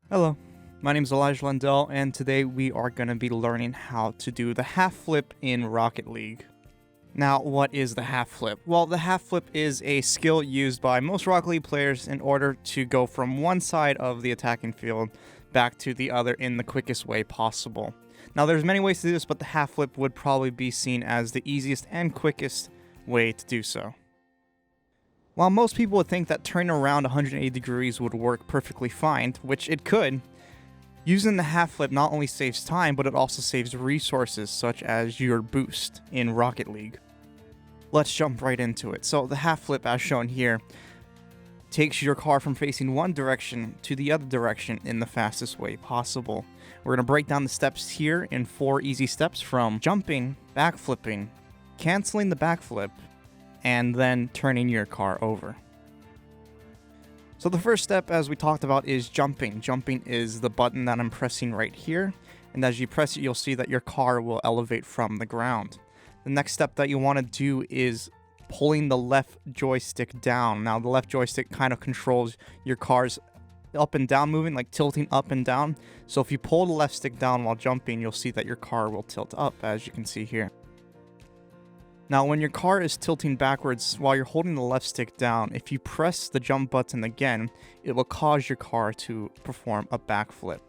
Hello, my name is Elijah Lundell, and today we are going to be learning how to do the half flip in Rocket League. Now, what is the half flip? Well, the half flip is a skill used by most Rocket League players in order to go from one side of the attacking field back to the other in the quickest way possible. Now, there's many ways to do this, but the half flip would probably be seen as the easiest and quickest way to do so. While most people would think that turning around 180 degrees would work perfectly fine, which it could, using the half flip not only saves time, but it also saves resources such as your boost in Rocket League. Let's jump right into it. So the half flip, as shown here, takes your car from facing one direction to the other direction in the fastest way possible. We're going to break down the steps here in 4 easy steps, from jumping, backflipping, canceling the backflip, and then turning your car over. So the first step, as we talked about, is jumping. Jumping is the button that I'm pressing right here, and as you press it, you'll see that your car will elevate from the ground. The next step that you want to do is pulling the left joystick down. Now, the left joystick kind of controls your car's up and down moving, like tilting up and down. So if you pull the left stick down while jumping, you'll see that your car will tilt up, as you can see here. Now, when your car is tilting backwards while you're holding the left stick down, if you press the jump button again, it will cause your car to perform a backflip.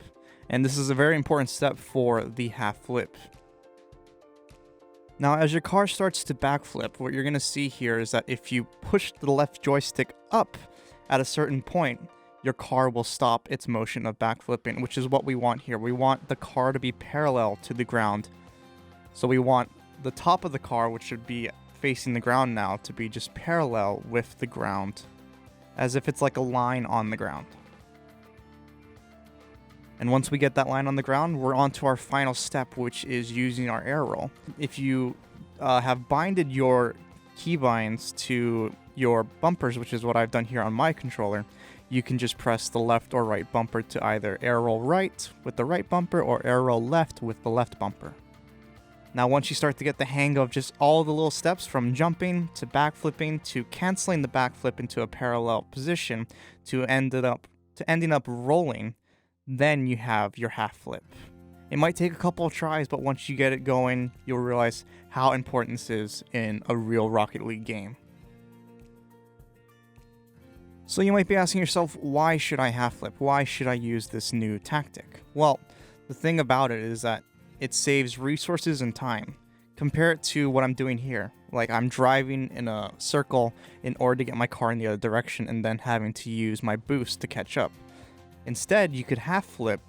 And this is a very important step for the half flip. Now, as your car starts to backflip, what you're going to see here is that if you push the left joystick up at a certain point, your car will stop its motion of backflipping, which is what we want here. We want the car to be parallel to the ground. So we want the top of the car, which should be facing the ground now, to be just parallel with the ground, as if it's like a line on the ground. And once we get that line on the ground, we're on to our final step, which is using our air roll. If you have binded your keybinds to your bumpers, which is what I've done here on my controller, you can just press the left or right bumper to either air roll right with the right bumper or air roll left with the left bumper. Now, once you start to get the hang of just all the little steps, from jumping to backflipping to canceling the backflip into a parallel position to ending up rolling, then you have your half flip. It might take a couple of tries, but once you get it going, you'll realize how important this is in a real Rocket League game. So you might be asking yourself, why should I half flip? Why should I use this new tactic? Well, the thing about it is that it saves resources and time. Compare it to what I'm doing here. Like, I'm driving in a circle in order to get my car in the other direction and then having to use my boost to catch up. Instead, you could half flip,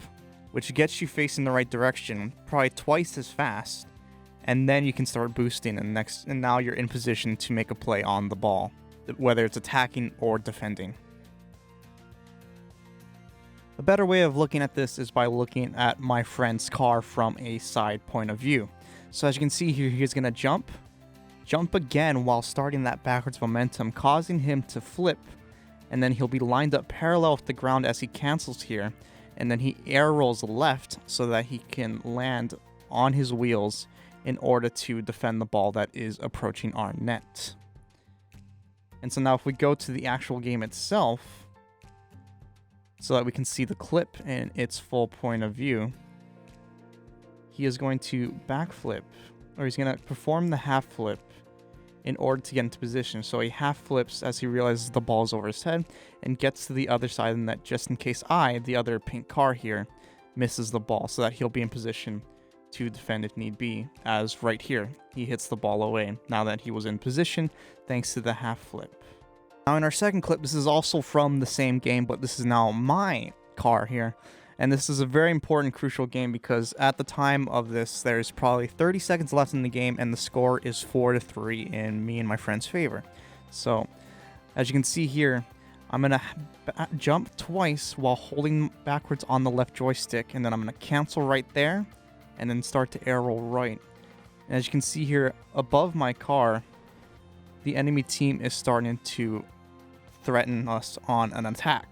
which gets you facing the right direction, probably twice as fast, and then you can start boosting, and now you're in position to make a play on the ball, whether it's attacking or defending. A better way of looking at this is by looking at my friend's car from a side point of view. So as you can see here, he's going to jump again while starting that backwards momentum, causing him to flip, and then he'll be lined up parallel with the ground as he cancels here, and then he air rolls left so that he can land on his wheels in order to defend the ball that is approaching our net. And so now if we go to the actual game itself, so that we can see the clip in its full point of view, he is going to backflip, or he's going to perform the half flip in order to get into position. So he half flips as he realizes the ball's over his head and gets to the other side of the net, just in case the other pink car here, misses the ball, so that he'll be in position to defend if need be, as right here, he hits the ball away now that he was in position thanks to the half flip. Now, in our second clip, this is also from the same game, but this is now my car here. And this is a very important, crucial game because at the time of this, there's probably 30 seconds left in the game, and the score is 4-3 in me and my friend's favor. So, as you can see here, I'm going to jump twice while holding backwards on the left joystick, and then I'm going to cancel right there, and then start to air roll right. And as you can see here, above my car, the enemy team is starting to threaten us on an attack.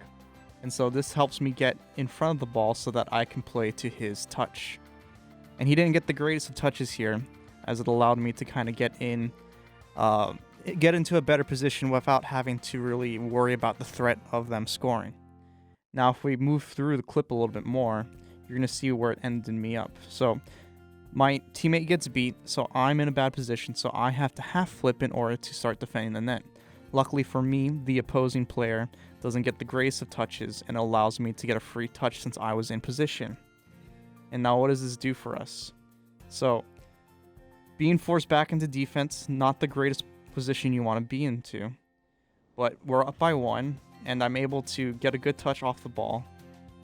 And so this helps me get in front of the ball so that I can play to his touch. And he didn't get the greatest of touches here, as it allowed me to kind of get into a better position without having to really worry about the threat of them scoring. Now, if we move through the clip a little bit more, you're going to see where it ended me up. So my teammate gets beat, so I'm in a bad position, so I have to half flip in order to start defending the net. Luckily for me, the opposing player doesn't get the greatest of touches and allows me to get a free touch since I was in position. And now what does this do for us? So being forced back into defense, not the greatest position you want to be into. But we're up by 1, and I'm able to get a good touch off the ball.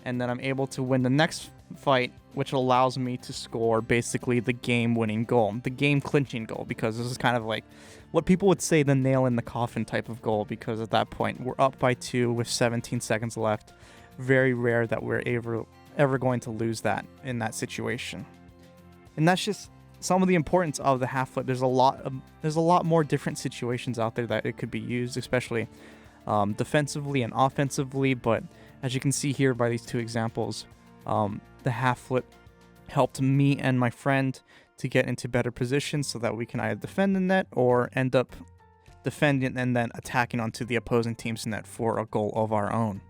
And then I'm able to win the next fight, which allows me to score basically the game-winning goal, the game-clinching goal, because this is kind of like what people would say the nail-in-the-coffin type of goal, because at that point, we're up by 2 with 17 seconds left. Very rare that we're ever going to lose that in that situation. And that's just some of the importance of the half flip. There's a lot more different situations out there that it could be used, especially defensively and offensively. But as you can see here by these 2 examples, the half flip helped me and my friend to get into better positions so that we can either defend the net or end up defending and then attacking onto the opposing team's net for a goal of our own.